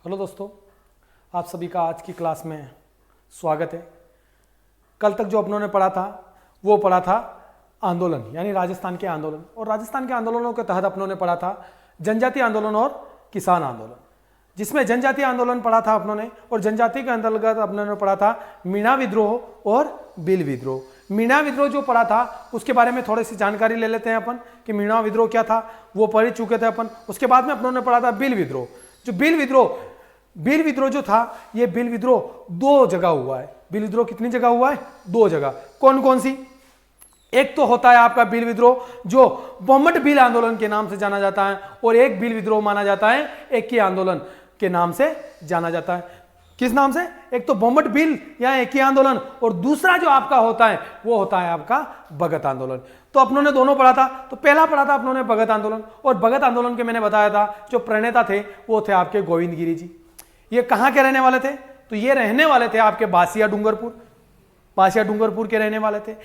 Hello दोस्तों, आप सभी का आज की क्लास में स्वागत है। कल तक जो अपनों ने पढ़ा था वो पढ़ा था आंदोलन यानी राजस्थान के आंदोलन, और राजस्थान के आंदोलनों के तहत अपनों ने पढ़ा था जनजातीय आंदोलन और किसान आंदोलन, जिसमें जनजातीय आंदोलन पढ़ा था अपनों ने, और जनजाति के अंतर्गत अपनों ने पढ़ा था मीणा विद्रोह और बिल विद्रोह। मीणा विद्रोह जो पढ़ा था उसके बारे में थोड़ी सी जानकारी ले लेते हैं अपन कि मीणा विद्रोह क्या था, वो पढ़ चुके थे अपन। उसके बाद में अपनों ने पढ़ा था बिल विद्रोह। जो बिल विद्रोह जो था, ये बिल विद्रोह दो जगह हुआ है। बिल विद्रोह कितनी जगह हुआ है? दो जगह। कौन कौन सी? एक तो होता है आपका बिल विद्रोह जो बोमट बिल आंदोलन के नाम से जाना जाता है, और एक बिल विद्रोह माना जाता है एक ही आंदोलन के नाम से जाना जाता है। किस नाम से? एक तो बोमट बिल या एक ही आंदोलन, और दूसरा जो आपका होता है वो होता है आपका भगत आंदोलन। तो अपनों ने दोनों पढ़ा था। तो पहला पढ़ा था अपनों ने भगत आंदोलन, और भगत आंदोलन के मैंने बताया था जो प्रणेता थे वो थे आपके गोविंद गिरी जी। ये कहां के रहने वाले थे? तो ये रहने वाले थे आपके बासिया डूंगरपुर के रहने वाले थे।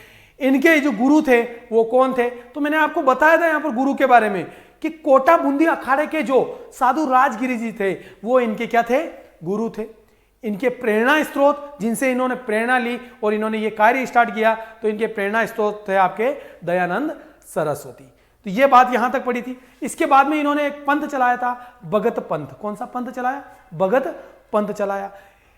इनके जो गुरु थे वो कौन थे? तो मैंने आपको बताया था यहां पर गुरु के बारे में कि कोटा बूंदी अखाड़े के जो साधु राजगिरी जी थे वो इनके क्या थे? गुरु थे। इनके प्रेरणा स्रोत, जिनसे इन्होंने प्रेरणा ली और इन्होंने ये कार्य स्टार्ट किया, तो इनके प्रेरणा स्रोत थे आपके दयानंद सरस्वती। तो ये बात यहां तक पड़ी थी। इसके बाद में इन्होंने एक पंथ चलाया था, भगत पंथ। कौन सा पंथ चलाया? भगत पंथ चलाया।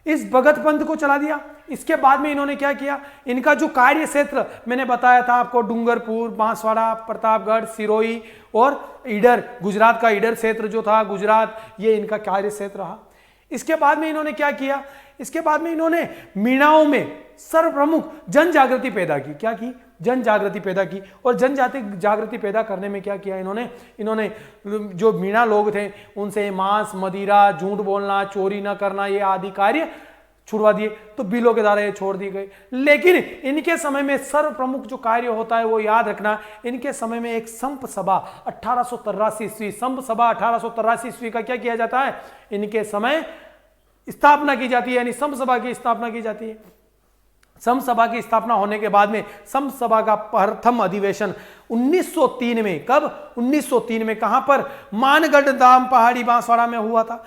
इस भगत पंथ को चला दिया। इसके बाद में इन्होंने क्या किया? इनका जो कार्य क्षेत्र मैंने बताया था आपको, डूंगरपुर, बांसवाड़ा, प्रतापगढ़, सिरोही और ईडर, गुजरात का ईडर क्षेत्र जो था गुजरात, ये इनका कार्य क्षेत्र रहा। इसके बाद में इन्होंने क्या किया? इसके बाद में इन्होंने मीणाओं में सर्वप्रमुख जन जागृति पैदा की। क्या की? जन जागृति पैदा की। और जन जागृति पैदा करने में क्या किया इन्होंने जो मीणा लोग थे उनसे मांस, मदिरा, झूठ बोलना, चोरी न करना, ये आदि कार्य छुड़वा दिए। तो बिलों के द्वारा ये छोड़ दिए गए। लेकिन इनके समय में सर्वप्रमुख जो कार्य होता है वो याद रखना, इनके समय में एक संप सभा 1883 ईस्वी, संप सभा 1883 ईस्वी का क्या किया जाता है? इनके समय स्थापना की जाती है, यानी संप सभा की स्थापना की जाती है। संप सभा की स्थापना होने के बाद में संप सभा का प्रथम अधिवेशन 1903 में, कब? 1903 में। कहां पर? मानगढ़ धाम, पहाड़ी, बांसवाड़ा में हुआ था।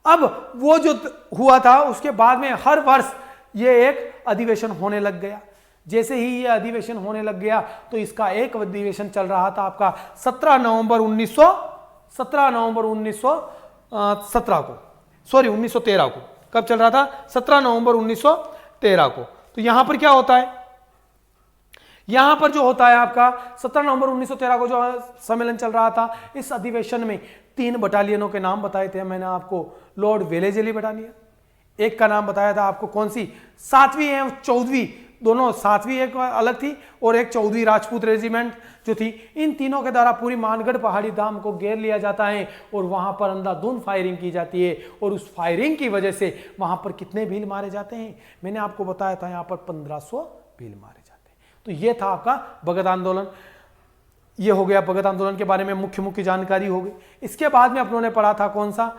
अब वो जो हुआ था उसके बाद में हर वर्ष ये एक अधिवेशन होने लग गया। जैसे ही ये अधिवेशन होने लग गया तो इसका एक अधिवेशन चल रहा था आपका 17 नवंबर 1913 को। कब चल रहा था? 17 नवंबर 1913 को। तो यहां पर क्या होता है? यहां पर जो होता है आपका 17 नवंबर 1913 को जो सम्मेलन चल रहा था, इस अधिवेशन में 3 बटालियनों के नाम बताए थे मैंने आपको। लॉर्ड वेलेजली बटालियन, एक का नाम बताया था आपको, कौन सी? 7वीं एवं 14वीं, दोनों 7वीं एक अलग थी और एक 14वीं राजपूत रेजिमेंट जो थी। इन तीनों के द्वारा पूरी मानगढ़ पहाड़ी धाम को घेर लिया जाता है और वहां पर अंधाधुंध फायरिंग की जाती है। और उस फायरिंग की वजह से वहां पर कितने भील मारे जाते हैं? मैंने आपको बताया था यहां पर 1500 भील मारे जाते हैं। तो ये था आपका भगत आंदोलन। ये हो गया भगत आंदोलन के बारे में मुख्य जानकारी हो गई। इसके बाद में अपनों ने पढ़ा था कौन सा?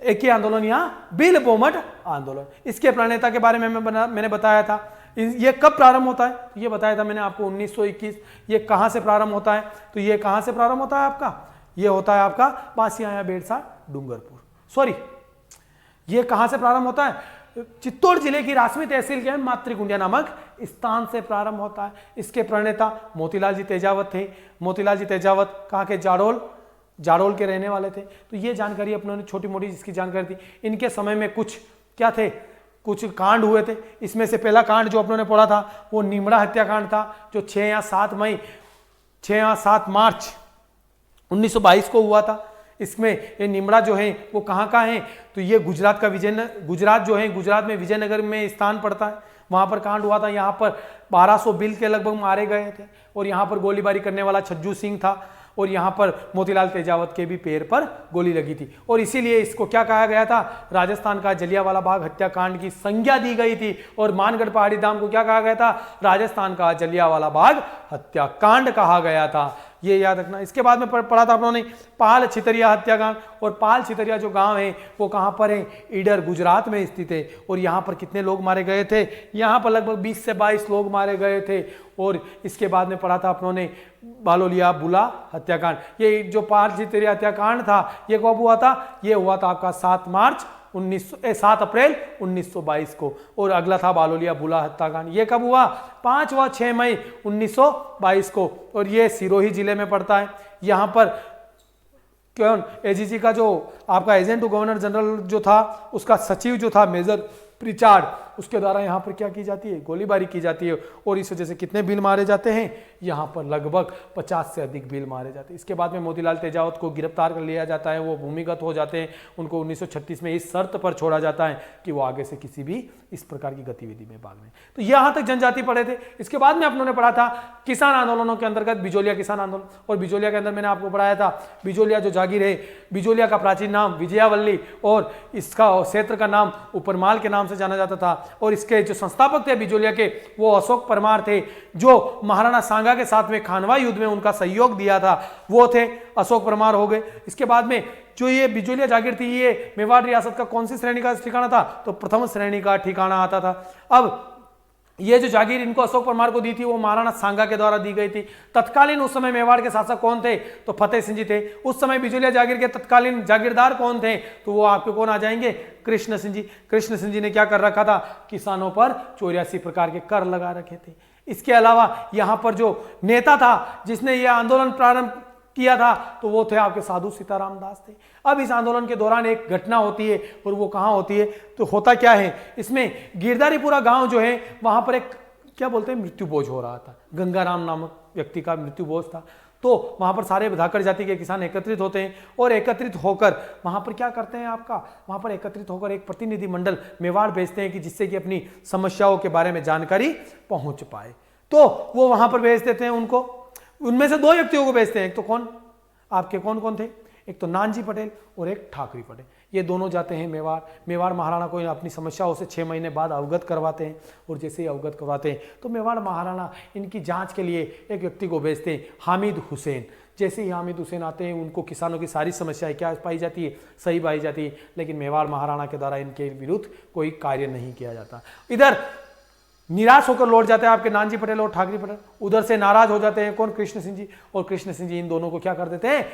एक ही आंदोलन, यहाँ बिल बोमट आंदोलन। इसके प्रणेता के बारे में मैंने बताया था। ये कब प्रारंभ होता है? तो ये बताया था मैंने आपको 1921। ये कहां से प्रारंभ होता है? तो ये कहां से प्रारंभ होता है आपका? ये होता है आपका बासिया या बेड़सा डूंगरपुर, सॉरी, ये कहां से प्रारंभ होता है? चित्तौड़ जिले की रासमी तहसील के मातृकुंडिया नामक स्थान से प्रारंभ होता है। इसके प्रणेता मोतीलाल जी तेजावत थे। मोतीलाल जी तेजावत कहाँ के? जाडोल के रहने वाले थे। तो ये जानकारी अपनों ने छोटी मोटी जिसकी जानकारी थी। इनके समय में कुछ क्या थे? कुछ कांड हुए थे। इसमें से पहला कांड जो अपनों ने पढ़ा था वो निमड़ा हत्याकांड था, जो 6 या 7 मार्च 1922 को हुआ था। इसमें ये निमड़ा जो है वो कहाँ का है? तो ये गुजरात में विजयनगर में स्थान पड़ता है। वहां पर कांड हुआ था। यहाँ पर 1200 बिल के लगभग मारे गए थे और यहाँ पर गोलीबारी करने वाला छज्जू सिंह था, और यहाँ पर मोतीलाल तेजावत के भी पैर पर गोली लगी थी। और इसीलिए इसको क्या कहा गया था? राजस्थान का जलियांवाला बाग हत्याकांड की संज्ञा दी गई थी। और मानगढ़ पहाड़ी धाम को क्या कहा गया था? राजस्थान का जलियांवाला बाग हत्याकांड कहा गया था। ये याद रखना। इसके बाद में पढ़ा था अपनों ने पाल छितरिया हत्याकांड। और पाल छितरिया जो गांव है वो कहां पर है? ईडर, गुजरात में स्थित है। और यहां पर कितने लोग मारे गए थे? यहां पर लगभग 20 से 22 लोग मारे गए थे। और इसके बाद में पढ़ा था अपनों ने बालोलिया बुला हत्याकांड। ये जो पाल छितरिया हत्याकांड था ये कब हुआ था? ये हुआ था आपका 7 मार्च 7 अप्रैल 1922 को। और अगला था बालोलिया बुला हत्याकांड, ये कब हुआ? 5 व 6 मई 1922 को, और ये सिरोही जिले में पड़ता है। यहाँ पर कौन, एजीजी का जो आपका एजेंट गवर्नर जनरल जो था, उसका सचिव जो था मेजर प्रिचार्ड, उसके द्वारा यहाँ पर क्या की जाती है? गोलीबारी की जाती है। और इस वजह से कितने बिल मारे जाते हैं? यहाँ पर लगभग 50 से अधिक बिल मारे जाते हैं। इसके बाद में मोतीलाल तेजावत को गिरफ्तार कर लिया जाता है, वो भूमिगत हो जाते हैं। उनको 1936 में इस शर्त पर छोड़ा जाता है कि वो आगे से किसी भी इस प्रकार की गतिविधि में भाग लें। तो यहाँ तक जनजाति पढ़े थे। इसके बाद में आप लोगों ने पढ़ा था किसान आंदोलनों के अंतर्गत बिजोलिया किसान आंदोलन, और बिजोलिया के अंदर मैंने आपको पढ़ाया था बिजोलिया जो जागीर है, बिजोलिया का प्राचीन नाम विजयावल्ली और इसका क्षेत्र का नाम उपरमाल के नाम से जाना जाता था। और इसके जो संस्थापक थे बिजोलिया के, वो अशोक परमार थे, जो महाराणा सांगा के साथ में खानवा युद्ध में उनका सहयोग दिया था, वो थे अशोक परमार हो गए। इसके बाद में जो ये बिजोलिया जागीर थी, ये मेवाड़ रियासत का कौन सी श्रेणी का ठिकाना था? तो प्रथम श्रेणी का ठिकाना आता था। अब ये जो जागीर इनको अशोक परमार को दी थी, वो महाराणा सांगा के द्वारा दी गई थी। तत्कालीन उस समय मेवाड़ के शासक कौन थे? तो फतेह सिंह जी थे। उस समय बिजोलिया जागीर के तत्कालीन जागीरदार कौन थे? तो वो आपके कौन आ जाएंगे? कृष्ण सिंह जी। कृष्ण सिंह जी ने क्या कर रखा था? किसानों पर 84 प्रकार के कर लगा रखे थे। इसके अलावा यहां पर जो नेता था जिसने यह आंदोलन प्रारंभ किया था, तो वो थे आपके साधु सीताराम दास थे। अब इस आंदोलन के दौरान एक घटना होती है, और वो कहां होती है? तो होता क्या है, इसमें गिरधारीपुरा गांव जो है, वहां पर एक क्या बोलते हैं, मृत्यु भोज हो रहा था। गंगाराम नामक व्यक्ति का मृत्यु भोज था। तो वहां पर सारे धाकड़ जाति के किसान एकत्रित होते हैं, और एकत्रित होकर वहां पर क्या करते हैं आपका, वहां पर एकत्रित होकर एक प्रतिनिधि मंडल मेवाड़ भेजते हैं कि जिससे कि अपनी समस्याओं के बारे में जानकारी पहुंच पाए। तो वो वहां पर भेज देते हैं उनको। उनमें से 2 व्यक्तियों को भेजते हैं। एक तो कौन, आपके कौन कौन थे? एक तो नानजी पटेल और एक ठाकरी पटेल। ये दोनों जाते हैं मेवाड़। मेवाड़ महाराणा को अपनी समस्याओं से 6 महीने बाद अवगत करवाते हैं, और जैसे ही अवगत करवाते हैं तो मेवाड़ महाराणा इनकी जांच के लिए एक व्यक्ति को भेजते हैं, हामिद हुसैन। जैसे ही हामिद हुसैन आते हैं, उनको किसानों की सारी समस्याएं क्या पाई जाती है? सही पाई जाती है। लेकिन मेवाड़ महाराणा के द्वारा इनके विरुद्ध कोई कार्य नहीं किया जाता। इधर निराश होकर लौट जाते हैं आपके नानजी पटेल और ठाकरी पटेल। उधर से नाराज हो जाते हैं कौन? कृष्ण सिंह जी। और कृष्ण सिंह जी इन दोनों को क्या कर देते हैं?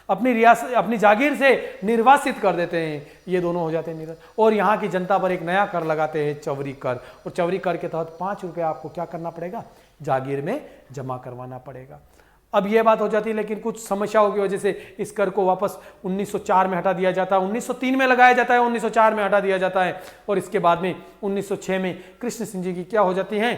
अपनी जागीर से निर्वासित कर देते हैं। ये दोनों हो जाते हैं निराश, और यहाँ की जनता पर एक नया कर लगाते हैं, चवरी कर। और चवरी कर के तहत 5 रुपये आपको क्या करना पड़ेगा? जागीर में जमा करवाना पड़ेगा। अब यह बात हो जाती है, लेकिन कुछ समस्याओं की वजह से इस कर को वापस 1904 में हटा दिया जाता है। 1903 में लगाया जाता है, 1904 में हटा दिया जाता है। और इसके बाद में 1906 में कृष्ण सिंह जी की क्या हो जाती है?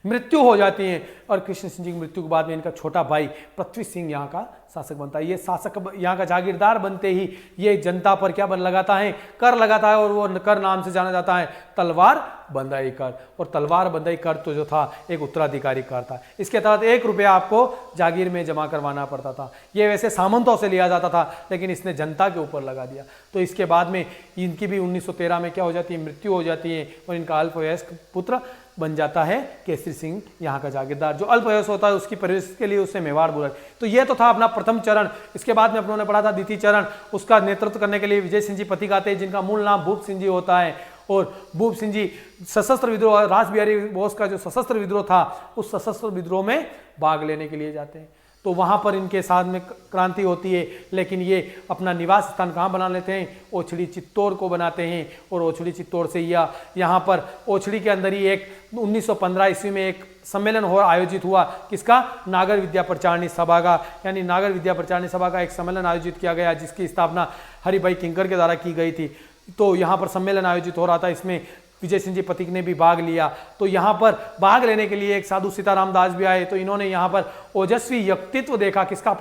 मृत्यु हो जाती है। और कृष्ण सिंह जी की मृत्यु के बाद में इनका छोटा भाई पृथ्वी सिंह यहाँ का शासक बनता है। ये शासक यहाँ का जागीरदार बनते ही ये जनता पर क्या बन लगाता है? कर लगाता है, और वो कर नाम से जाना जाता है तलवार बंदाई कर। और तलवार बंदाई कर तो जो था एक उत्तराधिकारी कर था। इसके तहत 1 रुपया आपको जागीर में जमा करवाना पड़ता था। ये वैसे सामंतों से लिया जाता था, लेकिन इसने जनता के ऊपर लगा दिया। तो इसके बाद में इनकी भी 1913 में क्या हो जाती है? मृत्यु हो जाती है। और इनका अल्पवयस्क पुत्र बन जाता है केसरी सिंह यहाँ का जागीरदार। जो अल्पवयस्क होता है उसकी परवरिश के लिए उसे मेवाड़ बुलाए। तो ये तो था अपना प्रथम चरण। इसके बाद में अपनों ने पढ़ा था द्वितीय चरण। उसका नेतृत्व करने के लिए विजय सिंह जी पथिक आते हैं, जिनका मूल नाम भूप सिंह जी होता है। और भूप सिंह जी सशस्त्र विद्रोह, रास बिहारी बोस का जो सशस्त्र विद्रोह था, उस सशस्त्र विद्रोह में भाग लेने के लिए जाते हैं। तो वहां पर इनके साथ में क्रांति होती है। लेकिन ये अपना निवास स्थान कहाँ बना लेते हैं? ओछड़ी चित्तौड़ को बनाते हैं। और ओछड़ी चित्तौड़ से यहाँ पर ओछड़ी के अंदर ही एक 1915 ईस्वी में एक सम्मेलन आयोजित हुआ। किसका? नागर विद्या प्रचारणी सभा का। यानी नागर विद्या प्रचारणी सभा का एक सम्मेलन आयोजित किया गया, जिसकी स्थापना हरिभाई किंकर के द्वारा की गई थी। तो यहाँ पर सम्मेलन आयोजित हो रहा था, इसमें विजय सिंह जी पथिक ने भी भाग लिया। तो यहाँ पर भाग लेने के लिए एक साधु सीताराम दास भी आए। तो इन्होंने यहाँ पर ओजस्वी व्यक्तित्व देखा, किसका?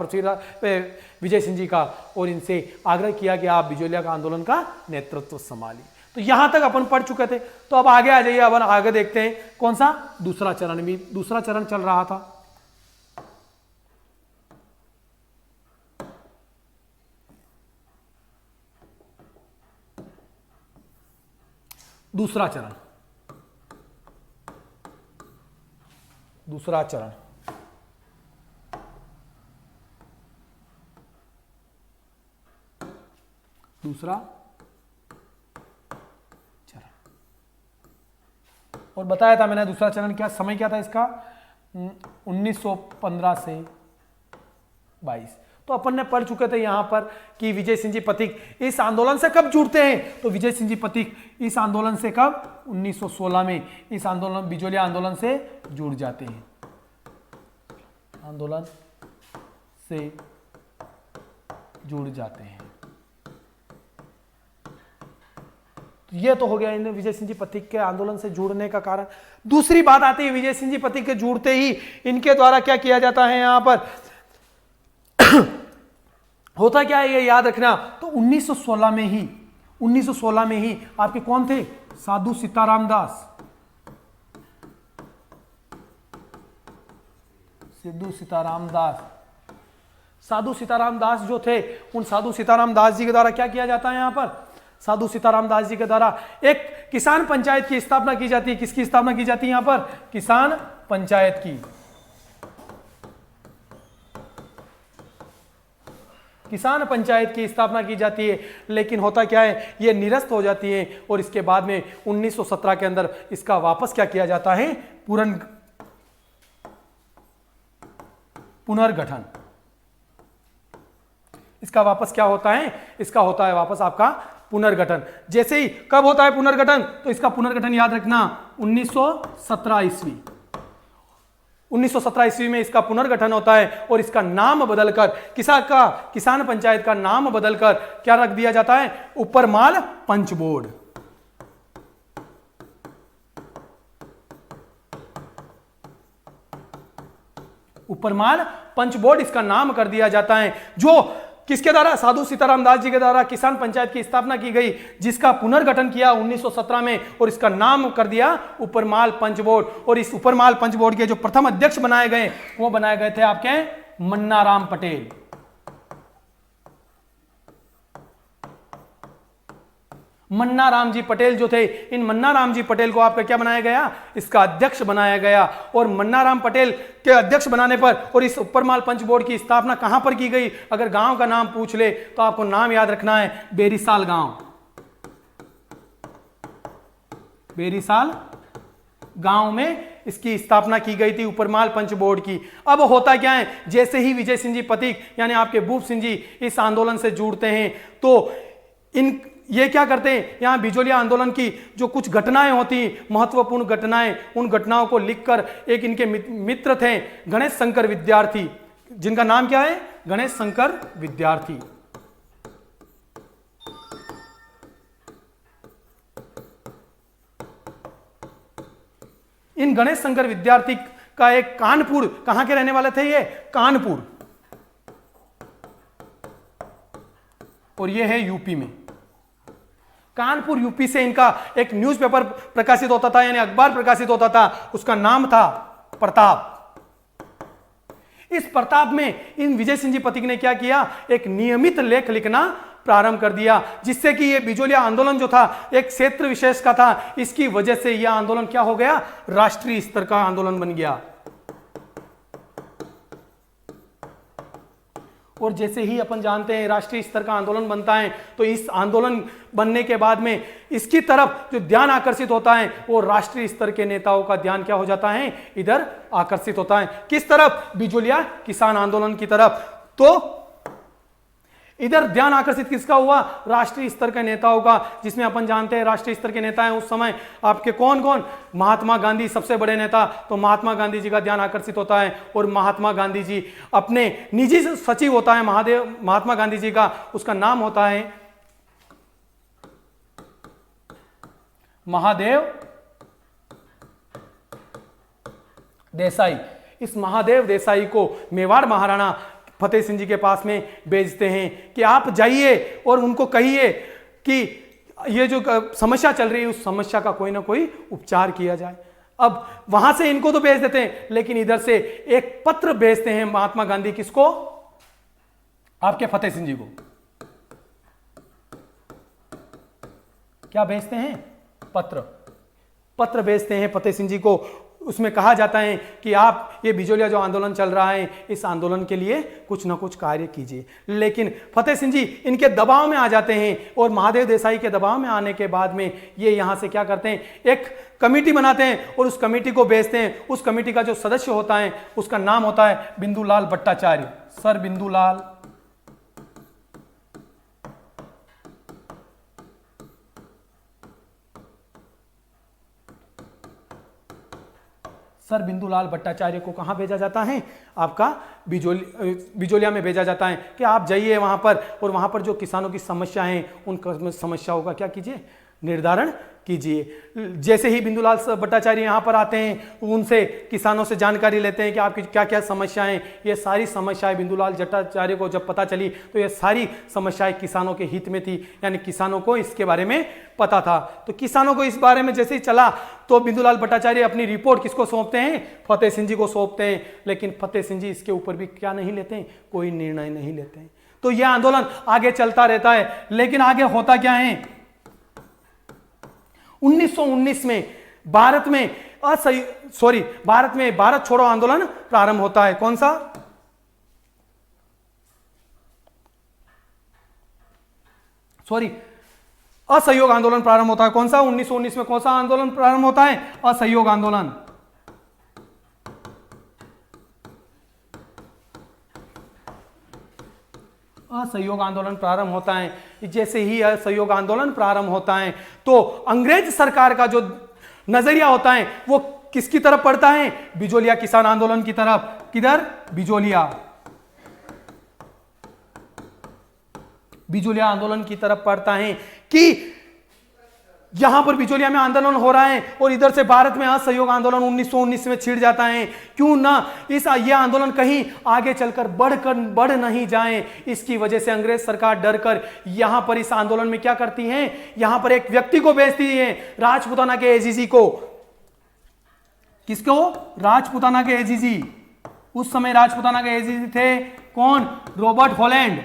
विजय सिंह जी का। और इनसे आग्रह किया कि आप बिजोलिया का आंदोलन का नेतृत्व संभालिए। तो यहां तक अपन पढ़ चुके थे। तो अब आगे आ जाइए, अपन आगे देखते हैं कौन सा? दूसरा चरण। भी दूसरा चरण चल रहा था। दूसरा चरण, दूसरा चरण। दूसरा चरण, और बताया था मैंने दूसरा चरण क्या समय क्या था इसका? 1915 से 22। तो अपन ने पढ़ चुके थे यहां पर कि विजय सिंह जी पथिक इस आंदोलन से कब जुड़ते हैं, तो विजय सिंह जी पथिक इस आंदोलन से कब 1916 में इस आंदोलन बिजोलिया आंदोलन से जुड़ जाते हैं, आंदोलन से जुड़ जाते हैं। तो यह तो हो गया इन विजय सिंह जी पथिक के आंदोलन से जुड़ने का कारण। दूसरी बात आती है, विजय सिंह जी पथिक के जुड़ते ही इनके द्वारा क्या किया जाता है यहां पर होता क्या है ये याद रखना। तो 1916 में ही आपके कौन थे, साधु सीताराम दास, साधु सीताराम दास जो थे, उन साधु सीताराम दास जी के द्वारा क्या किया जाता है यहां पर, साधु सीताराम दास जी के द्वारा एक किसान पंचायत की स्थापना की जाती है। किसकी स्थापना की जाती है यहां पर, किसान पंचायत की, किसान पंचायत की स्थापना की जाती है। लेकिन होता क्या है, ये निरस्त हो जाती है और इसके बाद में 1917 के अंदर इसका वापस क्या किया जाता है, पुनर्गठन। इसका वापस क्या होता है, इसका होता है वापस आपका पुनर्गठन। जैसे ही कब होता है पुनर्गठन, तो इसका पुनर्गठन याद रखना 1917 ईस्वी, 1917 ईस्वी में इसका पुनर्गठन होता है और इसका नाम बदलकर किसान पंचायत का नाम बदलकर क्या रख दिया जाता है, उपरमाल पंच बोर्ड। उपरमाल पंच बोर्ड इसका नाम कर दिया जाता है, जो किसके द्वारा, साधु सीताराम दास जी के द्वारा किसान पंचायत की स्थापना की गई, जिसका पुनर्गठन किया 1917 में और इसका नाम कर दिया उपरमाल पंच बोर्ड। और इस उपरमाल पंच बोर्ड के जो प्रथम अध्यक्ष बनाए गए वो बनाए गए थे आपके मन्नाराम पटेल। मन्नाराम जी पटेल जो थे, इन मन्नाराम जी पटेल को आपका क्या बनाया गया, इसका अध्यक्ष बनाया गया। और मन्नाराम पटेल के अध्यक्ष बनाने पर और इस उपरमाल पंच बोर्ड की स्थापना कहां पर की गई, अगर गांव का नाम पूछ ले तो आपको नाम याद रखना है, बेरीसाल गांव, बेरीसाल गांव में इसकी स्थापना की गई थी उपरमाल पंच बोर्ड की। अब होता क्या है, जैसे ही विजय सिंह जी पथिक यानी आपके भूप सिंह जी इस आंदोलन से जुड़ते हैं, तो ये क्या करते हैं, यहां बिजोलिया आंदोलन की जो कुछ घटनाएं होती, महत्वपूर्ण घटनाएं, उन घटनाओं को लिखकर एक इनके मित्र थे गणेश शंकर विद्यार्थी, जिनका नाम क्या है, गणेश शंकर विद्यार्थी। इन गणेश शंकर विद्यार्थी का एक कानपुर, कहां के रहने वाले थे ये, कानपुर, और ये है यूपी में, कानपुर यूपी से इनका एक न्यूज़पेपर प्रकाशित होता था, यानी अखबार प्रकाशित होता था, उसका नाम था प्रताप। इस प्रताप में इन विजय सिंह जी पथिक ने क्या किया, एक नियमित लेख लिखना प्रारंभ कर दिया, जिससे कि ये बिजोलिया आंदोलन जो था एक क्षेत्र विशेष का था। इसकी वजह से यह आंदोलन क्या हो गया, राष्ट्रीय स्तर का आंदोलन बन गया। और जैसे ही अपन जानते हैं राष्ट्रीय स्तर का आंदोलन बनता है, तो इस आंदोलन बनने के बाद में इसकी तरफ जो ध्यान आकर्षित होता है, वो राष्ट्रीय स्तर के नेताओं का ध्यान क्या हो जाता है, इधर आकर्षित होता है। किस तरफ, बिजोलिया किसान आंदोलन की तरफ। तो इधर ध्यान आकर्षित किसका हुआ, राष्ट्रीय स्तर के नेताओं का, जिसमें अपन जानते हैं राष्ट्रीय स्तर के नेता हैं उस समय आपके कौन कौन, महात्मा गांधी सबसे बड़े नेता, तो महात्मा गांधी जी का ध्यान आकर्षित होता है। और महात्मा गांधी जी अपने निजी सचिव होता है महात्मा गांधी जी का, उसका नाम होता है महादेव देसाई। इस महादेव देसाई को मेवाड़ महाराणा फतेह सिंह जी के पास में भेजते हैं कि आप जाइए और उनको कहिए कि ये जो समस्या चल रही है उस समस्या का कोई ना कोई उपचार किया जाए। अब वहां से इनको तो भेज देते हैं, लेकिन इधर से एक पत्र भेजते हैं महात्मा गांधी, किसको, आपके फतेह सिंह जी को। क्या भेजते हैं, पत्र भेजते हैं फतेह सिंह जी को। उसमें कहा जाता है कि आप ये बिजोलिया जो आंदोलन चल रहा है, इस आंदोलन के लिए कुछ ना कुछ कार्य कीजिए। लेकिन फतेह सिंह जी इनके दबाव में आ जाते हैं, और महादेव देसाई के दबाव में आने के बाद में ये यहाँ से क्या करते हैं, एक कमेटी बनाते हैं और उस कमेटी को भेजते हैं। उस कमेटी का जो सदस्य होता है उसका नाम होता है बिंदुलाल भट्टाचार्य, सर बिंदुलाल सर बिंदुलाल भट्टाचार्य को कहाँ भेजा जाता है? आपका बिजोलिया में भेजा जाता है कि आप जाइए वहाँ पर और वहाँ पर जो किसानों की समस्या हैं उन समस्याओं का क्या कीजिए, निर्धारण कीजिए। जैसे ही बिंदुलाल भट्टाचार्य यहाँ पर आते हैं, उनसे किसानों से जानकारी लेते हैं कि आपकी क्या क्या समस्याएं, ये सारी समस्याएं बिंदुलाल भट्टाचार्य को जब पता चली तो ये सारी समस्याएं किसानों के हित में थी, यानी किसानों को इसके बारे में पता था। तो किसानों को इस बारे में जैसे ही चला तो बिंदुलाल भट्टाचार्य अपनी रिपोर्ट किसको सौंपते हैं? फतेह सिंह जी को सौंपते हैं। लेकिन फतेह सिंह जी इसके ऊपर भी क्या नहीं लेते हैं, कोई निर्णय नहीं लेते हैं। तो यह आंदोलन आगे चलता रहता है। लेकिन आगे होता क्या है, 1919 में भारत में भारत छोड़ो आंदोलन प्रारंभ होता है। कौन सा? असहयोग आंदोलन प्रारंभ होता है। कौन सा? 1919 में कौन सा आंदोलन प्रारंभ होता है? असहयोग आंदोलन। असहयोग आंदोलन प्रारंभ होता है। जैसे ही असहयोग आंदोलन प्रारंभ होता है तो अंग्रेज सरकार का जो नजरिया होता है वो किसकी तरफ पड़ता है? बिजोलिया किसान आंदोलन की तरफ। किधर? बिजोलिया आंदोलन की तरफ पड़ता है कि यहां पर बिजोलिया में आंदोलन हो रहा है और इधर से भारत में असहयोग आंदोलन 1919 में छिड़ जाता है। क्यों ना ये आंदोलन कहीं आगे चलकर बढ़ नहीं जाए, इसकी वजह से अंग्रेज सरकार डरकर यहां पर इस आंदोलन में क्या करती है, यहां पर एक व्यक्ति को भेजती है, राजपूताना के एजीजी को। किसको? राजपूताना के एजीजी। उस समय राजपूताना के एजीजी थे कौन? Robert Holland.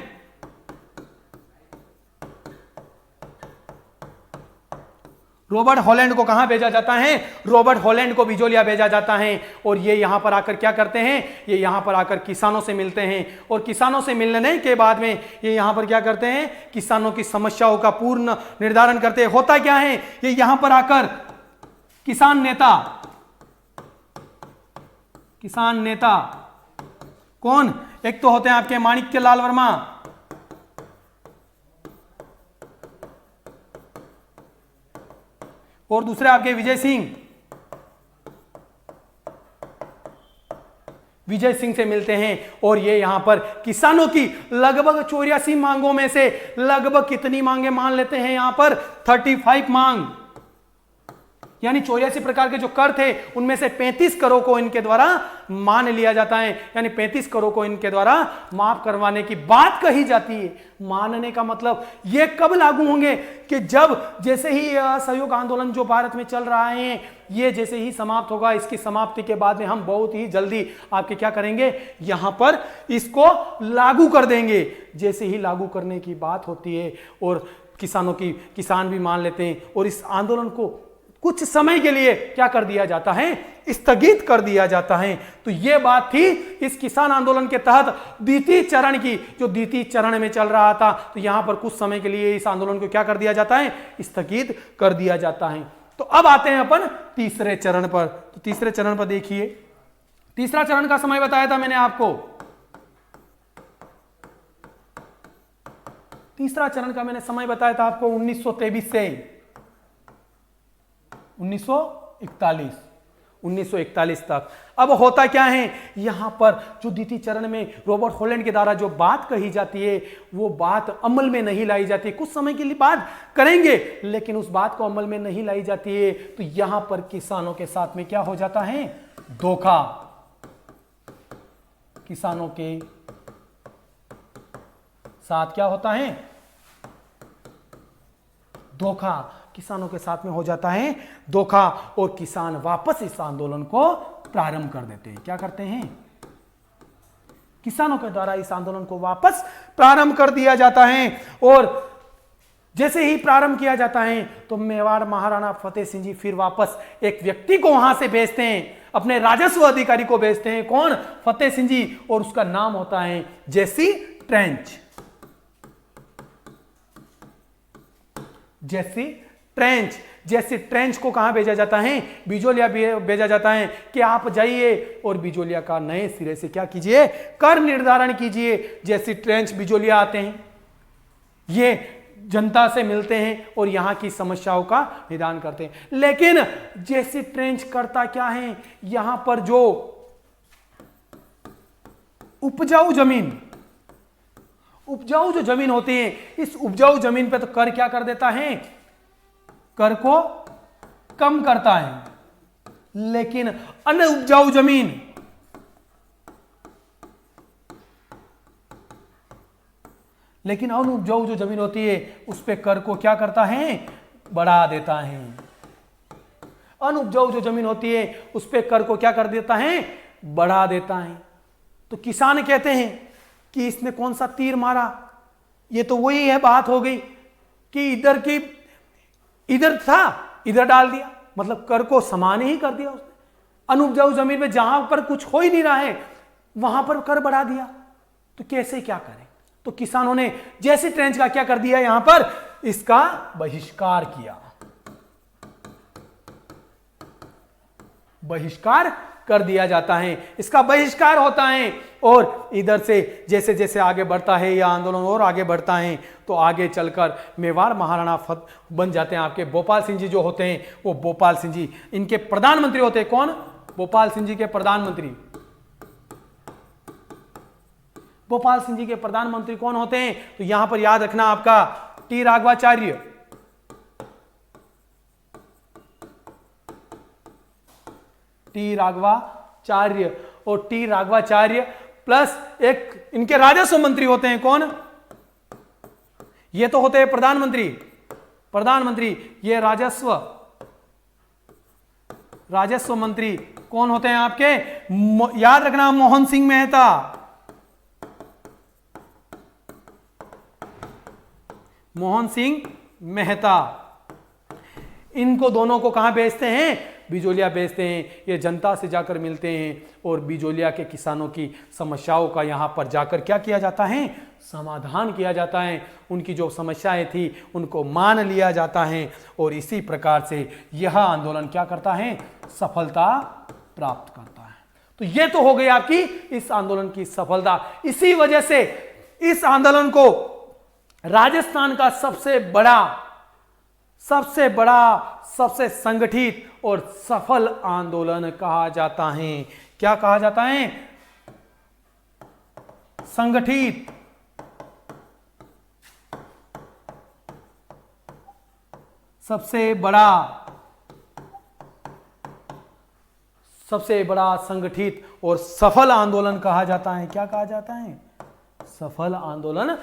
रॉबर्ट हॉलैंड को कहां भेजा जाता है? रॉबर्ट हॉलैंड को बिजोलिया भेजा जाता है। और ये यहां पर आकर क्या करते हैं? ये यहां पर आकर किसानों से मिलते हैं और किसानों से मिलने के बाद में ये यहां पर क्या करते हैं? किसानों की समस्याओं का पूर्ण निर्धारण करते हैं। होता क्या है, ये यहां पर आकर किसान नेता कौन? एक तो होते हैं आपके माणिक्य लाल वर्मा, और दूसरे आपके विजय सिंह से मिलते हैं। और ये यहां पर किसानों की लगभग 84 मांगों में से लगभग कितनी मांगे मान लेते हैं? यहां पर 35 मांग, यानी 84 प्रकार के जो कर थे उनमें से 35 करों को इनके द्वारा मान लिया जाता है, यानी 35 करों को इनके द्वारा माफ करवाने की बात कही जाती है। मानने का मतलब ये कब लागू होंगे कि जब जैसे ही असहयोग आंदोलन जो भारत में चल रहा है ये जैसे ही समाप्त होगा, इसकी समाप्ति के बाद में हम बहुत ही जल्दी आपके क्या करेंगे, यहां पर इसको लागू कर देंगे। जैसे ही लागू करने की बात होती है और किसान भी मान लेते हैं और इस आंदोलन को कुछ समय के लिए क्या कर दिया जाता है? स्थगित कर दिया जाता है। तो यह बात थी इस किसान आंदोलन के तहत द्वितीय चरण की, जो द्वितीय चरण में चल रहा था। तो यहां पर कुछ समय के लिए इस आंदोलन को क्या कर दिया जाता है? स्थगित कर दिया जाता है। तो अब आते हैं अपन तीसरे चरण पर। तो तीसरे चरण पर देखिए, तीसरा चरण का समय बताया था मैंने आपको। तीसरा चरण का मैंने समय बताया था आपको 1923 से 1941 तक। अब होता क्या है, यहां पर जो द्वितीय चरण में रॉबर्ट हॉलैंड के द्वारा जो बात कही जाती है वो बात अमल में नहीं लाई जाती। कुछ समय के लिए बात करेंगे लेकिन उस बात को अमल में नहीं लाई जाती है। तो यहां पर किसानों के साथ में क्या हो जाता है? धोखा। किसानों के साथ क्या होता है? धोखा। किसानों के साथ में हो जाता है धोखा और किसान वापस इस आंदोलन को प्रारंभ कर देते हैं। क्या करते हैं? किसानों के द्वारा इस आंदोलन को वापस प्रारंभ कर दिया जाता है। और जैसे ही प्रारंभ किया जाता है तो मेवाड़ महाराणा फतेह सिंह जी फिर वापस एक व्यक्ति को वहां से भेजते हैं, अपने राजस्व अधिकारी को भेजते हैं। कौन? फतेह सिंह जी। और उसका नाम होता है जेसी ट्रेंच। जेसी ट्रेंच को कहां भेजा जाता है? बिजोलिया भेजा जाता है कि आप जाइए और बिजोलिया का नए सिरे से क्या कीजिए? कर निर्धारण कीजिए। जेसी ट्रेंच बिजोलिया आते हैं। ये जनता से मिलते हैं और यहां की समस्याओं का निदान करते हैं। लेकिन जैसे ट्रेंच करता क्या है, यहां पर जो उपजाऊ जो जमीन होती है, इस उपजाऊ जमीन पे तो कर क्या कर देता है, कर को कम करता है। लेकिन अनउपजाऊ जमीन, अनउपजाऊ जो जमीन होती है उस पे कर को क्या करता है, बढ़ा देता है। अनउपजाऊ जो जमीन होती है उस पे कर को क्या कर देता है, बढ़ा देता है। तो किसान कहते हैं कि इसने कौन सा तीर मारा, ये तो वही है, बात हो गई कि इधर था, इधर डाल दिया, मतलब कर को समान ही कर दिया उसने। अनउपजाऊ जमीन में जहां पर कुछ हो ही नहीं रहा है वहां पर कर बढ़ा दिया, तो कैसे क्या करें। तो किसानों ने जैसे ट्रेंच का क्या कर दिया, यहां पर इसका बहिष्कार किया, बहिष्कार कर दिया जाता है, इसका बहिष्कार होता है। और इधर से जैसे जैसे आगे बढ़ता है यह आंदोलन और आगे बढ़ता है, तो आगे चलकर मेवाड़ महाराणा बन जाते हैं। आपके भोपाल सिंह जी जो होते हैं, वो भोपाल सिंह जी इनके प्रधानमंत्री होते हैं। कौन? भोपाल सिंह जी के प्रधानमंत्री। भोपाल सिंह जी के प्रधानमंत्री कौन होते हैं, तो यहां पर याद रखना आपका टी राघवाचार्य। टी राघवाचार्य, और टी राघवाचार्य प्लस एक इनके राजस्व मंत्री होते हैं। कौन? ये तो होते हैं प्रधानमंत्री, ये राजस्व मंत्री कौन होते हैं आपके, याद रखना मोहन सिंह मेहता। मोहन सिंह मेहता, इनको दोनों को कहां भेजते हैं, बिजोलिया भेजते हैं। ये जनता से जाकर मिलते हैं और बिजोलिया के किसानों की समस्याओं का यहां पर जाकर क्या किया जाता है, समाधान किया जाता है। उनकी जो समस्याएं थी उनको मान लिया जाता है और इसी प्रकार से यह आंदोलन क्या करता है, सफलता प्राप्त करता है। तो यह तो हो गई आपकी इस आंदोलन की सफलता। इसी वजह से इस आंदोलन को राजस्थान का सबसे बड़ा, सबसे संगठित और सफल आंदोलन कहा जाता है। क्या कहा जाता है, संगठित, सबसे बड़ा संगठित और सफल आंदोलन कहा जाता है। क्या कहा जाता है, सफल आंदोलन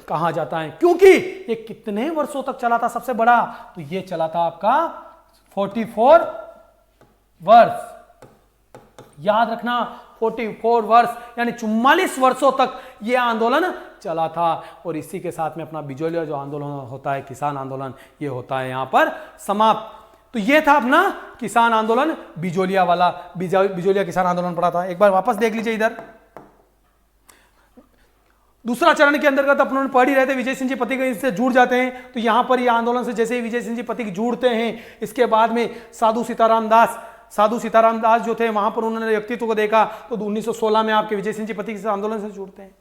कहा जाता है। क्योंकि ये कितने वर्षों तक चला था सबसे बड़ा, तो ये चला था आपका 44 वर्ष। याद रखना 44 वर्ष यानी 44 वर्षों तक ये आंदोलन चला था। और इसी के साथ में अपना बिजोलिया जो आंदोलन होता है, किसान आंदोलन, ये होता है यहां पर समाप्त। तो ये था अपना किसान आंदोलन, बिजोलिया वाला, बिजोलिया किसान आंदोलन पड़ा था। एक बार वापस देख लीजिए इधर। दूसरा चरण के अंतर्गत अपनों पढ़ ही रहे थे, विजय सिंह जी पथिक इससे जुड़ जाते हैं। तो यहां पर ये आंदोलन से जैसे ही विजय सिंह जी पथिक जुड़ते हैं, इसके बाद में साधु सीताराम दास जो थे वहां पर उन्होंने व्यक्तित्व को देखा, तो 1916 में आपके विजय सिंह जी पथिक इस आंदोलन से जुड़ते हैं।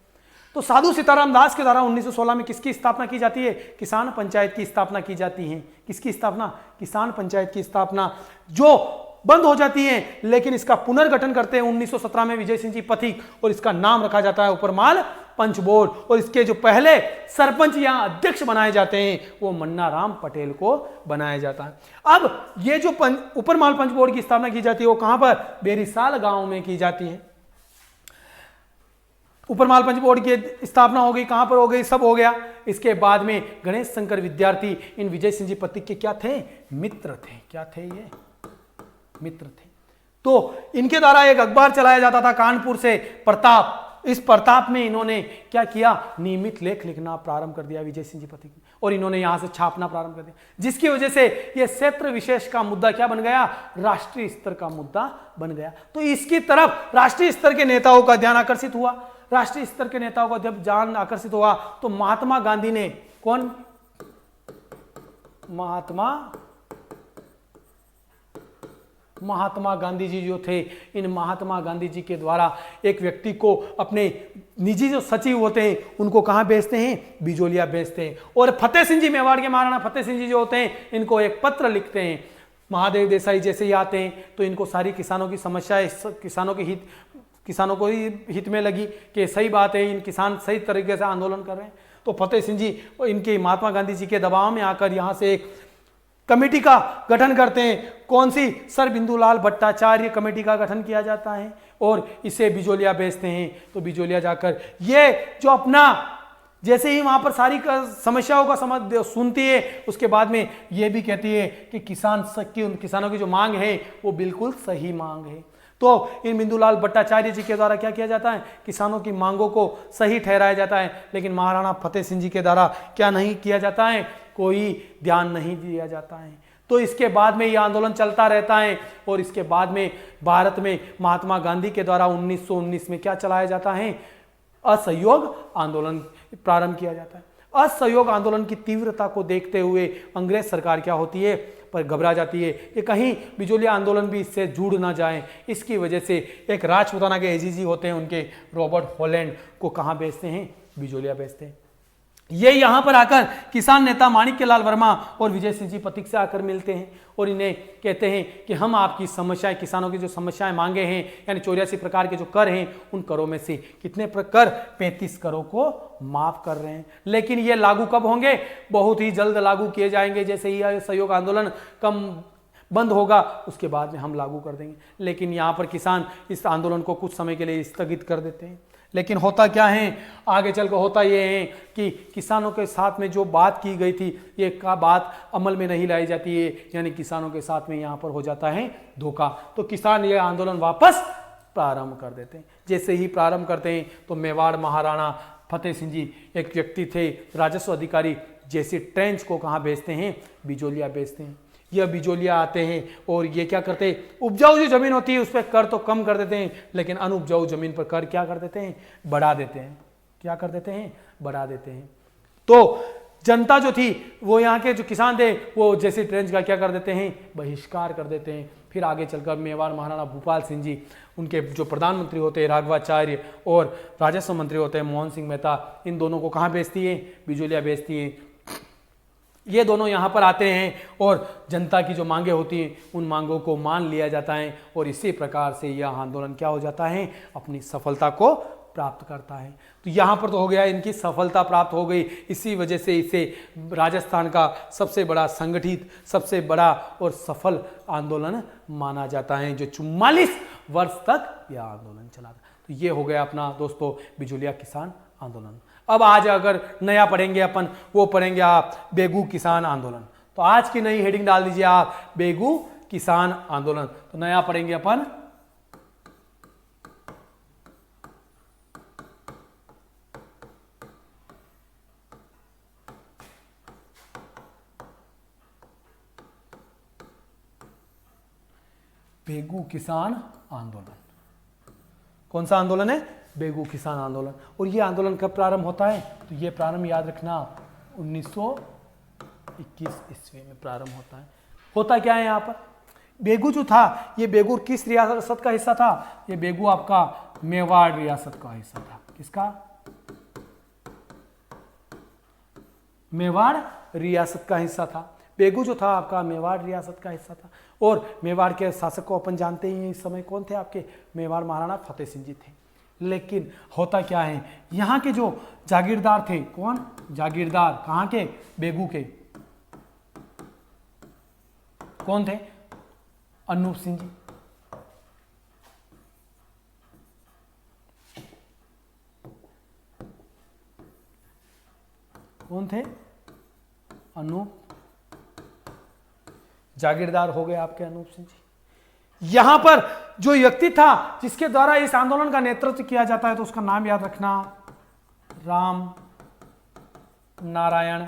तो साधु सीताराम दास के द्वारा 1916 में किसकी स्थापना की जाती है, किसान पंचायत की स्थापना की जाती है। किसकी स्थापना, किसान पंचायत की स्थापना, जो बंद हो जाती है, लेकिन इसका पुनर्गठन करते हैं 1917 में विजय सिंह जी पथिक, और इसका नाम रखा जाता है उपरमाल पंच बोर्ड। और इसके जो पहले सरपंच या अध्यक्ष बनाए जाते हैं वो मन्ना राम पटेल को बनाया जाता है। अब ये जो उपरमाल पंच बोर्ड की स्थापना की जाती है वो कहां पर, बेरीसाल गांव में की जाती है। उपरमाल पंच बोर्ड की स्थापना हो गई, कहां पर हो गई, सब हो गया। इसके बाद में गणेश शंकर विद्यार्थी इन विजय सिंह जी पथिक के क्या थे, मित्र थे। क्या थे ये, मित्र थे। तो इनके द्वारा एक अखबार चलाया जाता था कानपुर से, प्रताप। इस प्रताप में इन्होंने क्या किया, नियमित लेख लिखना प्रारंभ कर दिया विजय सिंह जी पथिक ने, और इन्होंने यहां से छापना प्रारंभ कर दिया, जिसकी वजह से यह क्षेत्र विशेष का मुद्दा क्या बन गया, राष्ट्रीय स्तर का मुद्दा बन गया। तो इसकी तरफ राष्ट्रीय स्तर के नेताओं का ध्यान आकर्षित हुआ। राष्ट्रीय स्तर के नेताओं का जब ध्यान आकर्षित हुआ तो महात्मा गांधी ने, कौन, महात्मा गांधी जी जो थे, इन महात्मा गांधी जी के द्वारा एक व्यक्ति को अपने निजी जो सचिव होते हैं उनको कहाँ भेजते हैं, बिजोलिया भेजते हैं। और फतेह सिंह जी, मेवाड़ के महाराणा फतेह सिंह जी जो होते हैं, इनको एक पत्र लिखते हैं। महादेव देसाई जैसे ही आते हैं तो इनको सारी किसानों की समस्याएं, किसानों को ही हित में लगी कि सही बात है, इन किसान सही तरीके से आंदोलन कर रहे हैं। तो फतेह सिंह जी इनके महात्मा गांधी जी के दबाव में आकर यहाँ से एक कमेटी का गठन करते हैं। कौन सी? सर बिंदुलाल भट्टाचार्य कमेटी का गठन किया जाता है और इसे बिजोलिया भेजते हैं। तो बिजोलिया जाकर ये जो अपना जैसे ही वहां पर सारी समस्याओं का समझ सुनती है, उसके बाद में ये भी कहती है कि किसानों की जो मांग है वो बिल्कुल सही मांग है। तो इन बिंदुलाल भट्टाचार्य जी के द्वारा क्या किया जाता है, किसानों की मांगों को सही ठहराया जाता है। लेकिन महाराणा फतेह सिंह जी के द्वारा क्या नहीं किया जाता है, कोई ध्यान नहीं दिया जाता है। तो इसके बाद में यह आंदोलन चलता रहता है और इसके बाद में भारत में महात्मा गांधी के द्वारा 1919 में क्या चलाया जाता है, असहयोग आंदोलन प्रारंभ किया जाता है। असहयोग आंदोलन की तीव्रता को देखते हुए अंग्रेज सरकार क्या होती है, पर घबरा जाती है कि कहीं बिजोलिया आंदोलन भी इससे जुड़ ना जाए। इसकी वजह से एक राजपुताना के एजीजी होते हैं उनके, रॉबर्ट हॉलैंड को कहाँ भेजते हैं, बिजोलिया भेजते हैं। ये यहाँ पर आकर किसान नेता माणिक्यलाल वर्मा और विजय सिंह जी पथिक से आकर मिलते हैं और इन्हें कहते हैं कि हम आपकी समस्याएं, किसानों की जो समस्याएं मांगे हैं, यानी 84 प्रकार के जो कर हैं, उन करों में से कितने कर 35 करों को माफ कर रहे हैं। लेकिन ये लागू कब होंगे, बहुत ही जल्द लागू किए जाएंगे। जैसे ही सहयोग आंदोलन कम बंद होगा उसके बाद में हम लागू कर देंगे। लेकिन यहाँ पर किसान इस आंदोलन को कुछ समय के लिए स्थगित कर देते हैं। लेकिन होता क्या है, आगे चलकर होता यह है कि किसानों के साथ में जो बात की गई थी, ये का बात अमल में नहीं लाई जाती है, यानी किसानों के साथ में यहाँ पर हो जाता है धोखा। तो किसान ये आंदोलन वापस प्रारंभ कर देते हैं। जैसे ही प्रारंभ करते हैं तो मेवाड़ महाराणा फतेह सिंह जी एक व्यक्ति थे, राजस्व अधिकारी जैसे ट्रेंच को कहाँ भेजते हैं, बिजोलिया भेजते हैं। यह बिजोलिया आते हैं और ये क्या करते हैं, उपजाऊ जो जमीन होती है उस पर कर तो कम कर देते हैं, लेकिन अनुपजाऊ जमीन पर कर क्या कर देते हैं, बढ़ा देते हैं। क्या कर देते हैं, बढ़ा देते हैं। तो जनता जो थी, वो यहाँ के जो किसान थे, वो जैसे ट्रेंच का क्या कर देते हैं, बहिष्कार कर देते हैं। फिर आगे चलकर मेवाड़ महाराणा भूपाल सिंह जी, उनके जो प्रधानमंत्री होते हैं राघवाचार्य और राजस्व मंत्री होते हैं मोहन सिंह मेहता, इन दोनों को कहाँ भेजती है, बिजोलिया भेजती है। ये दोनों यहाँ पर आते हैं और जनता की जो मांगे होती हैं उन मांगों को मान लिया जाता है और इसी प्रकार से यह आंदोलन क्या हो जाता है, अपनी सफलता को प्राप्त करता है। तो यहाँ पर तो हो गया, इनकी सफलता प्राप्त हो गई। इसी वजह से इसे राजस्थान का सबसे बड़ा संगठित, सबसे बड़ा और सफल आंदोलन माना जाता है, जो 44 वर्ष तक यह आंदोलन चला था। तो ये हो गया अपना दोस्तों बिजोलिया किसान आंदोलन। अब आज अगर नया पढ़ेंगे अपन, वो पढ़ेंगे आप बेगू किसान आंदोलन। तो आज की नई हेडिंग डाल दीजिए आप, बेगू किसान आंदोलन। तो नया पढ़ेंगे अपन बेगू किसान आंदोलन। कौन सा आंदोलन है, बेगू किसान आंदोलन। और ये आंदोलन कब प्रारंभ होता है, तो ये प्रारंभ याद रखना 1921 ईस्वी में प्रारंभ होता है। होता क्या है यहाँ पर, बेगू जो था, ये बेगू किस रियासत का हिस्सा था, ये बेगू आपका मेवाड़ रियासत का हिस्सा था। किसका, मेवाड़ रियासत का हिस्सा था। बेगू जो था आपका मेवाड़ रियासत का हिस्सा था। और मेवाड़ के शासक को अपन जानते ही हैं इस समय, कौन थे आपके, मेवाड़ महाराणा फतेह सिंह जी थे। लेकिन होता क्या है, यहाँ के जो जागीरदार थे, कौन, जागीरदार कहाँ के, बेगू के, कौन थे, अनूप सिंह जी। कौन थे, अनूप, जागीरदार हो गए आपके अनूप सिंह जी। यहां पर जो व्यक्ति था जिसके द्वारा इस आंदोलन का नेतृत्व किया जाता है, तो उसका नाम याद रखना, राम नारायण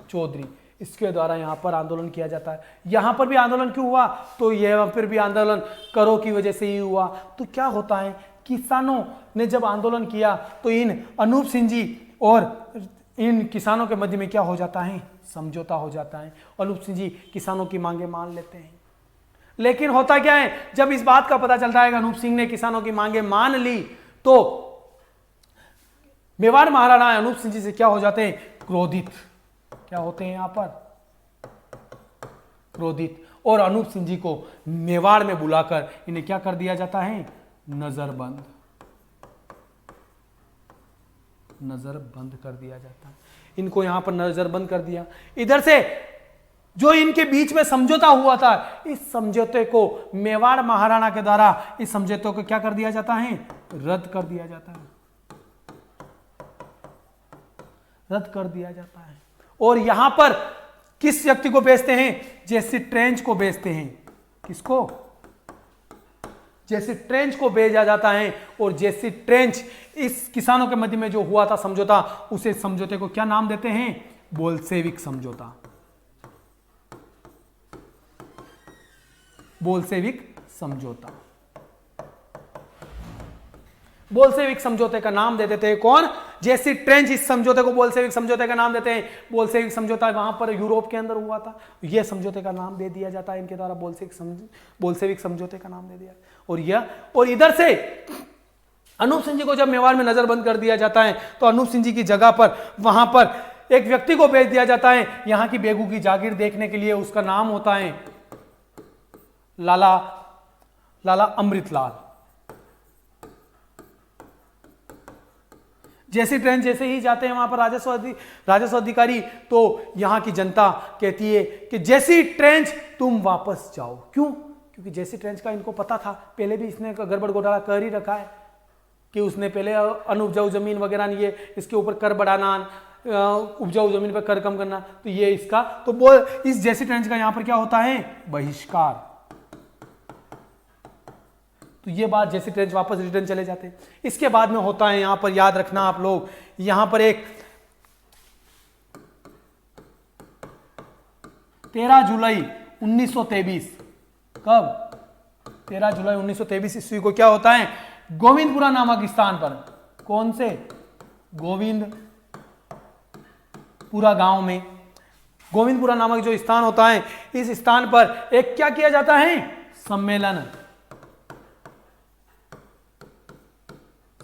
चौधरी। इसके द्वारा यहां पर आंदोलन किया जाता है। यहां पर भी आंदोलन क्यों हुआ, तो यह फिर भी आंदोलन करों की वजह से ही हुआ। तो क्या होता है, किसानों ने जब आंदोलन किया तो इन अनूप सिंह जी और इन किसानों के मध्य में क्या हो जाता है, समझौता हो जाता है। अनूप सिंह जी किसानों की मांगे मान लेते हैं। लेकिन होता क्या है, जब इस बात का पता चलता है कि अनूप सिंह ने किसानों की मांगे मान ली, तो मेवाड़ महाराणा अनूप सिंह जी से क्या हो जाते हैं, क्रोधित। क्या होते हैं यहां पर, क्रोधित। और अनूप सिंह जी को मेवाड़ में बुलाकर इन्हें क्या कर दिया जाता है, नजरबंद कर दिया जाता है। इनको यहां पर नजरबंद कर दिया। इधर से जो इनके बीच में समझौता हुआ था, इस समझौते को मेवाड़ महाराणा के द्वारा इस समझौते को क्या कर दिया जाता है, रद्द कर दिया जाता है, रद्द कर दिया जाता है। और यहां पर किस व्यक्ति को बेचते हैं, जेसी ट्रेंच को बेचते हैं। किसको, जेसी ट्रेंच को भेजा जाता है। और जेसी ट्रेंच इस किसानों के मध्य में जो हुआ था समझौता, उसे समझौते को क्या नाम देते हैं, बोल्शेविक समझौता। बोल्शेविक समझौता। बोल्शेविक समझौते का नाम दे देते हैं कौन, जेसी ट्रेंच इस समझौते को बोल्शेविक समझौते का नाम देते हैं। बोल्शेविक समझौता वहां पर यूरोप के अंदर हुआ था, यह समझौते का नाम दे दिया जाता है इनके द्वारा, बोल्शेविक समझौते का नाम दे दिया। और इधर से अनूप सिंह जी को जब मेवाड़ में नजरबंद कर दिया जाता है, तो अनूप सिंह जी की जगह पर वहां पर एक व्यक्ति को भेज दिया जाता है यहां की बेगू की जागीर देखने के लिए। उसका नाम होता है लाला अमृतलाल। जेसी ट्रेंच जैसे ही जाते हैं वहां पर राजस्व अधिकारी, तो यहां की जनता कहती है कि जेसी ट्रेंच तुम वापस जाओ। क्यों, क्योंकि जेसी ट्रेंच का इनको पता था, पहले भी इसने गड़बड़ घोटाला कर ही रखा है कि उसने पहले अनुपजाऊ जमीन वगैरह नहीं है, इसके ऊपर कर बढ़ाना, उपजाऊ जमीन पर कर कम करना, तो ये इसका, तो वो इस जेसी ट्रेंच का यहां पर क्या होता है, बहिष्कार। तो ये बात जेसी ट्रेंच वापस रिटर्न चले जाते हैं। इसके बाद में होता है, यहां पर याद रखना आप लोग, यहां पर एक 13 जुलाई 1923, कब, 13 जुलाई 1923 ईस्वी को क्या होता है, गोविंदपुरा नामक स्थान पर, कौन से, गोविंदपुरा गांव में, गोविंदपुरा नामक जो स्थान होता है, इस स्थान पर एक क्या किया जाता है,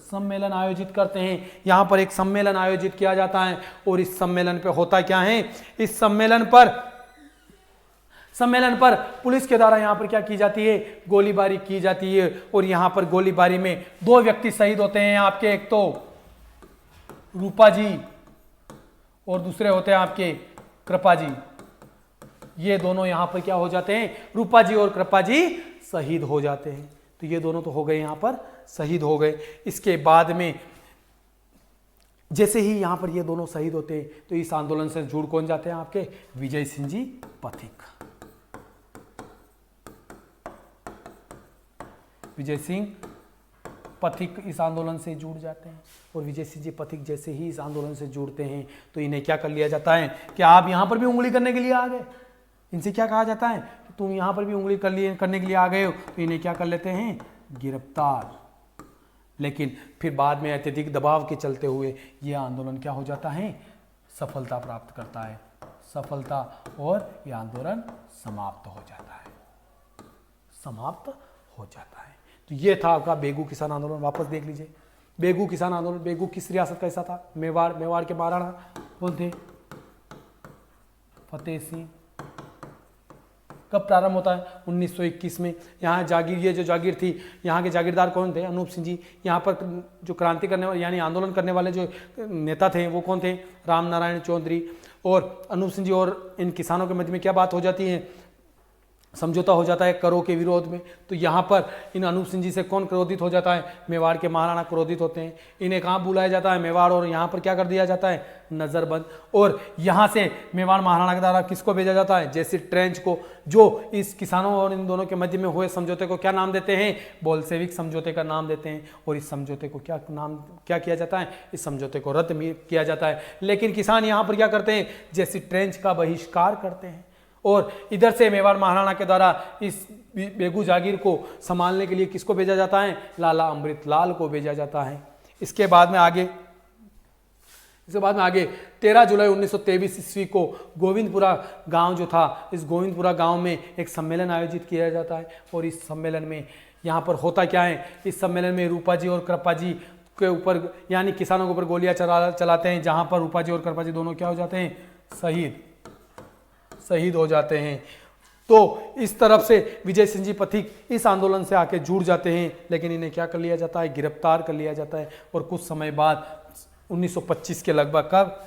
सम्मेलन आयोजित करते हैं। यहां पर एक सम्मेलन आयोजित किया जाता है। और इस सम्मेलन पे होता क्या है, इस सम्मेलन पर पुलिस के द्वारा यहां पर क्या की जाती है, गोलीबारी की जाती है। और यहां पर गोलीबारी में 2 व्यक्ति शहीद होते हैं आपके, एक तो रूपा जी और दूसरे होते हैं आपके कृपा जी। ये दोनों यहां पर क्या हो जाते हैं, रूपा जी और कृपा जी शहीद हो जाते हैं। तो ये दोनों तो हो गए यहां पर शहीद हो गए। इसके बाद में जैसे ही यहां पर ये दोनों शहीद होते हैं, तो इस आंदोलन से जुड़ कौन जाते हैं आपके, विजय सिंह जी पथिक। विजय सिंह पथिक इस आंदोलन से जुड़ जाते हैं। और विजय सिंह जी पथिक जैसे ही इस आंदोलन से जुड़ते हैं, तो इन्हें क्या कर लिया जाता है कि आप यहां पर भी उंगली करने के लिए आ गए। इनसे क्या कहा जाता है कि तुम यहां पर भी उंगली करने के लिए आ गए हो, तो इन्हें क्या कर लेते हैं, गिरफ्तार। लेकिन फिर बाद में अत्यधिक दबाव के चलते हुए यह आंदोलन क्या हो जाता है, सफलता प्राप्त करता है, सफलता, और यह आंदोलन समाप्त हो जाता है, समाप्त हो जाता है। तो यह था आपका बेगू किसान आंदोलन। वापस देख लीजिए, बेगू किसान आंदोलन, बेगू किस रियासत का हिस्सा था, मेवाड़। मेवाड़ के महाराणा कौन थे, फतेह सिंह। कब प्रारंभ होता है, 1921 में। यहाँ जागीर, ये जो जागीर थी, यहाँ के जागीरदार कौन थे, अनूप सिंह जी। यहाँ पर जो क्रांति करने वाले यानी आंदोलन करने वाले जो नेता थे वो कौन थे, राम नारायण चौधरी। और अनूप सिंह जी और इन किसानों के मध्य में क्या बात हो जाती है, समझौता हो जाता है करों के विरोध में। तो यहाँ पर इन अनूप सिंह जी से कौन क्रोधित हो जाता है, मेवाड़ के महाराणा क्रोधित होते हैं। इन्हें कहाँ बुलाया जाता है, मेवाड़, और यहाँ पर क्या कर दिया जाता है, नजरबंद। और यहाँ से मेवाड़ महाराणा के द्वारा किसको भेजा जाता है, जेसी ट्रेंच को, जो इस किसानों और इन दोनों के मध्य में हुए समझौते को क्या नाम देते हैं, बोल्शेविक समझौते का नाम देते हैं। और इस समझौते को क्या किया जाता है, इस समझौते को रद्द किया जाता है। लेकिन किसान यहाँ पर क्या करते हैं, जेसी ट्रेंच का बहिष्कार करते हैं। और इधर से मेवाड़ महाराणा के द्वारा इस बेगू जागीर को संभालने के लिए किसको भेजा जाता है, लाला अमृतलाल को भेजा जाता है। इसके बाद में आगे इसके बाद में आगे 13 जुलाई 1923 ईस्वी को गोविंदपुरा गांव जो था, इस गोविंदपुरा गांव में एक सम्मेलन आयोजित किया जाता है। और इस सम्मेलन में यहाँ पर होता क्या है, इस सम्मेलन में रूपा जी और कृपा जी के ऊपर यानी किसानों के ऊपर गोलियां चलाते हैं, जहाँ पर रूपा जी और कृपा जी दोनों क्या हो जाते हैं, शहीद हो जाते हैं। तो इस तरफ से विजय सिंह जी पथिक इस आंदोलन से आके जुड़ जाते हैं, लेकिन इन्हें क्या कर लिया जाता है, गिरफ्तार कर लिया जाता है। और कुछ समय बाद 1925 के लगभग, कब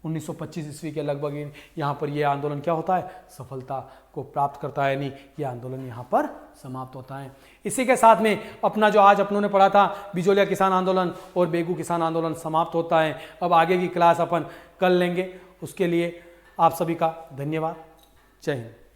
1925 ईस्वी के लगभग यहाँ पर यह आंदोलन क्या होता है, सफलता को प्राप्त करता है, यानी यह आंदोलन यहाँ पर समाप्त होता है। इसी के साथ में अपना जो आज अपनों ने पढ़ा था बिजोलिया किसान आंदोलन और बेगू किसान आंदोलन समाप्त होता है। अब आगे की क्लास अपन कर लेंगे, उसके लिए आप सभी का धन्यवाद। जय हिंद।